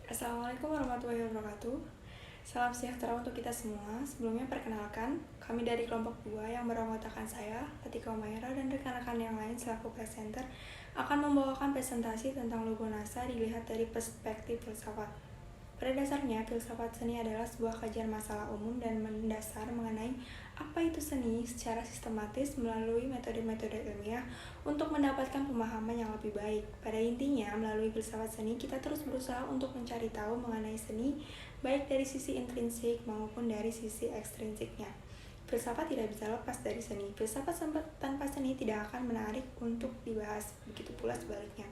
Assalamualaikum warahmatullahi wabarakatuh. Salam sejahtera untuk kita semua. Sebelumnya perkenalkan, kami dari kelompok 2 yang beranggotakan saya, Latika Umaira, dan rekan-rekan yang lain selaku presenter akan membawakan presentasi tentang logo NASA dilihat dari perspektif filsafat. Pada dasarnya, filsafat seni adalah sebuah kajian masalah umum dan mendasar mengenai apa itu seni secara sistematis melalui metode-metode ilmiah untuk mendapatkan pemahaman yang lebih baik. Pada intinya, melalui filsafat seni, kita terus berusaha untuk mencari tahu mengenai seni, baik dari sisi intrinsik maupun dari sisi ekstrinsiknya. Filsafat tidak bisa lepas dari seni. Filsafat tanpa seni tidak akan menarik untuk dibahas, begitu pula sebaliknya.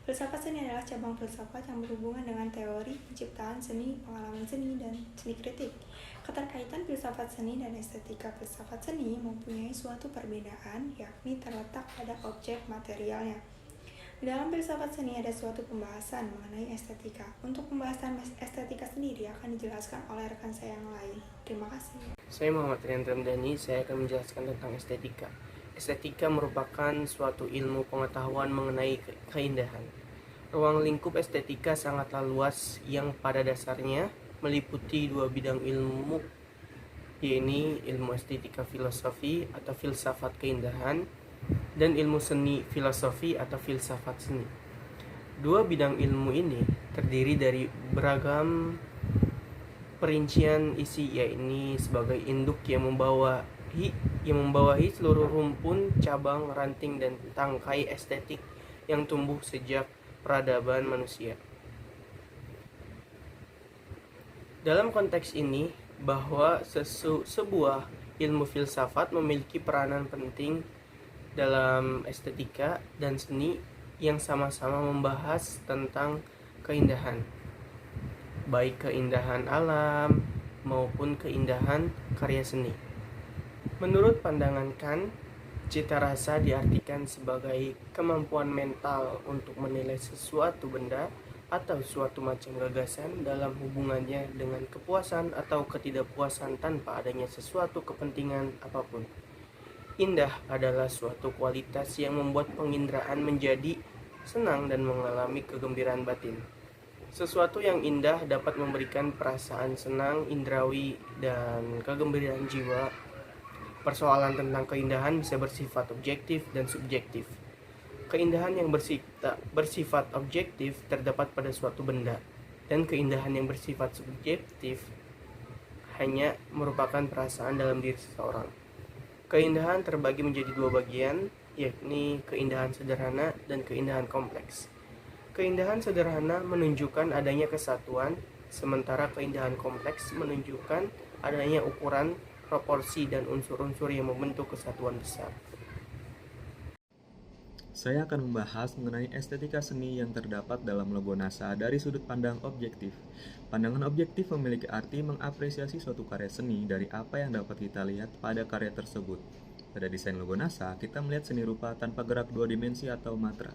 Filsafat seni adalah cabang filsafat yang berhubungan dengan teori, penciptaan seni, pengalaman seni, dan seni kritik. Keterkaitan filsafat seni dan estetika filsafat seni mempunyai suatu perbedaan, yakni terletak pada objek materialnya. Di dalam filsafat seni ada suatu pembahasan mengenai estetika. Untuk pembahasan estetika sendiri akan dijelaskan oleh rekan saya yang lain. Terima kasih. Saya Muhammad Rian Ramdhani, saya akan menjelaskan tentang estetika. Estetika merupakan suatu ilmu pengetahuan mengenai keindahan. Ruang lingkup estetika sangatlah luas yang pada dasarnya meliputi dua bidang ilmu, yaitu ilmu estetika filosofi atau filsafat keindahan dan ilmu seni filosofi atau filsafat seni. Dua bidang ilmu ini terdiri dari beragam perincian isi, yaitu sebagai induk yang membawahi seluruh rumpun, cabang, ranting, dan tangkai estetik yang tumbuh sejak peradaban manusia. Dalam konteks ini, bahwa sebuah ilmu filsafat memiliki peranan penting dalam estetika dan seni yang sama-sama membahas tentang keindahan, baik keindahan alam maupun keindahan karya seni. Menurut pandangan Kant, cita rasa diartikan sebagai kemampuan mental untuk menilai sesuatu benda atau suatu macam gagasan dalam hubungannya dengan kepuasan atau ketidakpuasan tanpa adanya sesuatu kepentingan apapun. Indah adalah suatu kualitas yang membuat penginderaan menjadi senang dan mengalami kegembiraan batin. Sesuatu yang indah dapat memberikan perasaan senang indrawi dan kegembiraan jiwa. Persoalan tentang keindahan bisa bersifat objektif dan subjektif. Keindahan yang bersifat objektif terdapat pada suatu benda, dan keindahan yang bersifat subjektif hanya merupakan perasaan dalam diri seseorang. Keindahan terbagi menjadi dua bagian, yakni keindahan sederhana dan keindahan kompleks. Keindahan sederhana menunjukkan adanya kesatuan, sementara keindahan kompleks menunjukkan adanya ukuran, proporsi, dan unsur-unsur yang membentuk kesatuan besar. Saya akan membahas mengenai estetika seni yang terdapat dalam logo NASA dari sudut pandang objektif. Pandangan objektif memiliki arti mengapresiasi suatu karya seni dari apa yang dapat kita lihat pada karya tersebut. Pada desain logo NASA, kita melihat seni rupa tanpa gerak dua dimensi atau matra.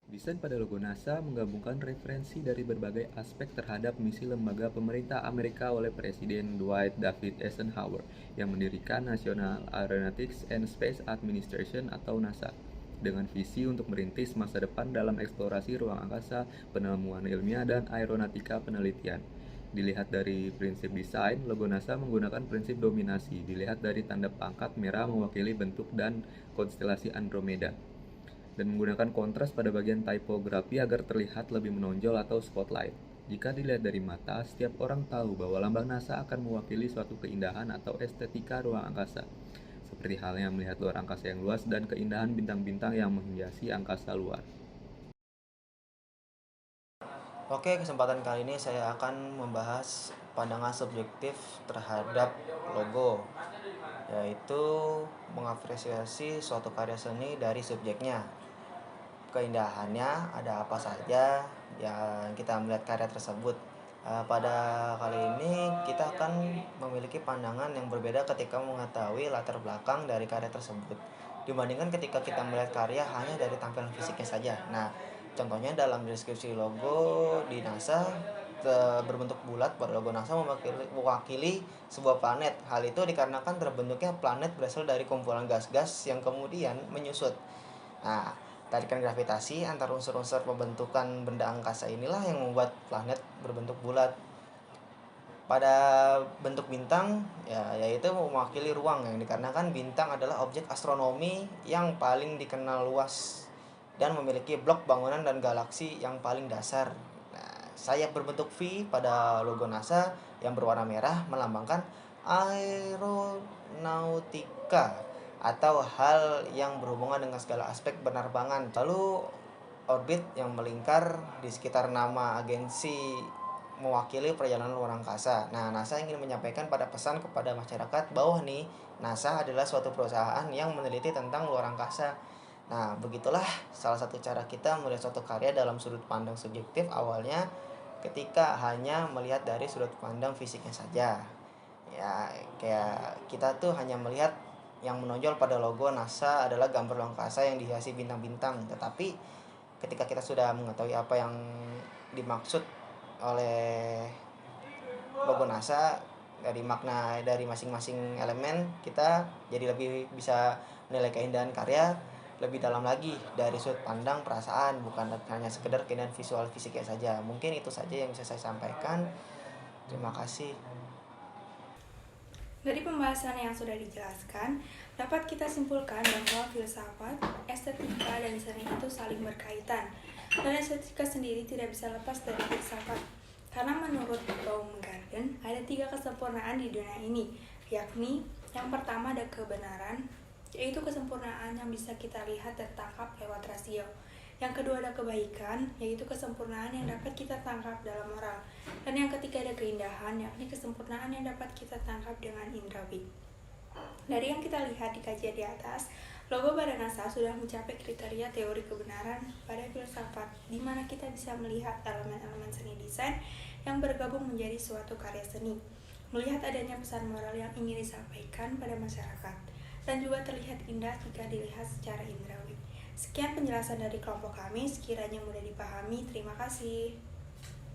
Desain pada logo NASA menggabungkan referensi dari berbagai aspek terhadap misi lembaga pemerintah Amerika oleh Presiden Dwight David Eisenhower yang mendirikan National Aeronautics and Space Administration atau NASA dengan visi untuk merintis masa depan dalam eksplorasi ruang angkasa, penemuan ilmiah, dan aeronautika penelitian. Dilihat dari prinsip desain, logo NASA menggunakan prinsip dominasi. Dilihat dari tanda pangkat merah mewakili bentuk dan konstelasi Andromeda, dan menggunakan kontras pada bagian tipografi agar terlihat lebih menonjol atau spotlight. Jika dilihat dari mata, setiap orang tahu bahwa lambang NASA akan mewakili suatu keindahan atau estetika ruang angkasa, seperti halnya melihat luar angkasa yang luas dan keindahan bintang-bintang yang menghiasi angkasa luar. Oke, kesempatan kali ini saya akan membahas pandangan subjektif terhadap logo, yaitu mengapresiasi suatu karya seni dari subjeknya. Keindahannya ada apa saja yang kita melihat karya tersebut. Pada kali ini kita akan memiliki pandangan yang berbeda ketika mengetahui latar belakang dari karya tersebut dibandingkan ketika kita melihat karya hanya dari tampilan fisiknya saja. Nah, contohnya dalam deskripsi logo di NASA berbentuk bulat, pada logo NASA mewakili sebuah planet. Hal itu dikarenakan terbentuknya planet berasal dari kumpulan gas-gas yang kemudian menyusut. Nah, Tarikan gravitasi antar unsur-unsur pembentukan benda angkasa inilah yang membuat planet berbentuk bulat. Pada bentuk bintang yaitu mewakili ruang, yang dikarenakan bintang adalah objek astronomi yang paling dikenal luas dan memiliki blok bangunan dan galaksi yang paling dasar. Nah, sayap berbentuk V pada logo NASA yang berwarna merah melambangkan aeronautika atau hal yang berhubungan dengan segala aspek penerbangan. Lalu orbit yang melingkar di sekitar nama agensi mewakili perjalanan luar angkasa. Nah, NASA ingin menyampaikan pada pesan kepada masyarakat bahwa nih NASA adalah suatu perusahaan yang meneliti tentang luar angkasa. Nah, begitulah salah satu cara kita melihat suatu karya dalam sudut pandang subjektif awalnya ketika hanya melihat dari sudut pandang fisiknya saja. Ya, kayak kita tuh hanya melihat yang menonjol pada logo NASA adalah gambar luar angkasa yang dihiasi bintang-bintang. Tetapi ketika kita sudah mengetahui apa yang dimaksud oleh logo NASA dari makna dari masing-masing elemen, kita jadi lebih bisa menilai keindahan karya lebih dalam lagi dari sudut pandang perasaan, bukan hanya sekedar keindahan visual fisiknya saja. Mungkin itu saja yang bisa saya sampaikan. Terima kasih. Dari pembahasan yang sudah dijelaskan, dapat kita simpulkan bahwa filsafat, estetika, dan seni itu saling berkaitan. Dan estetika sendiri tidak bisa lepas dari filsafat. Karena menurut Baumgarten, ada 3 kesempurnaan di dunia ini, yakni yang pertama ada kebenaran, yaitu kesempurnaan yang bisa kita lihat dan tangkap lewat rasio. Yang kedua ada kebaikan, yaitu kesempurnaan yang dapat kita tangkap dalam moral. Dan yang ketiga ada keindahan, yakni kesempurnaan yang dapat kita tangkap dengan indrawi. Dari yang kita lihat di kajian di atas, logo Badan NASA sudah mencapai kriteria teori kebenaran pada filsafat, di mana kita bisa melihat elemen-elemen seni desain yang bergabung menjadi suatu karya seni, melihat adanya pesan moral yang ingin disampaikan pada masyarakat, dan juga terlihat indah jika dilihat secara indrawi. Sekian penjelasan dari kelompok kami, sekiranya mudah dipahami. Terima kasih.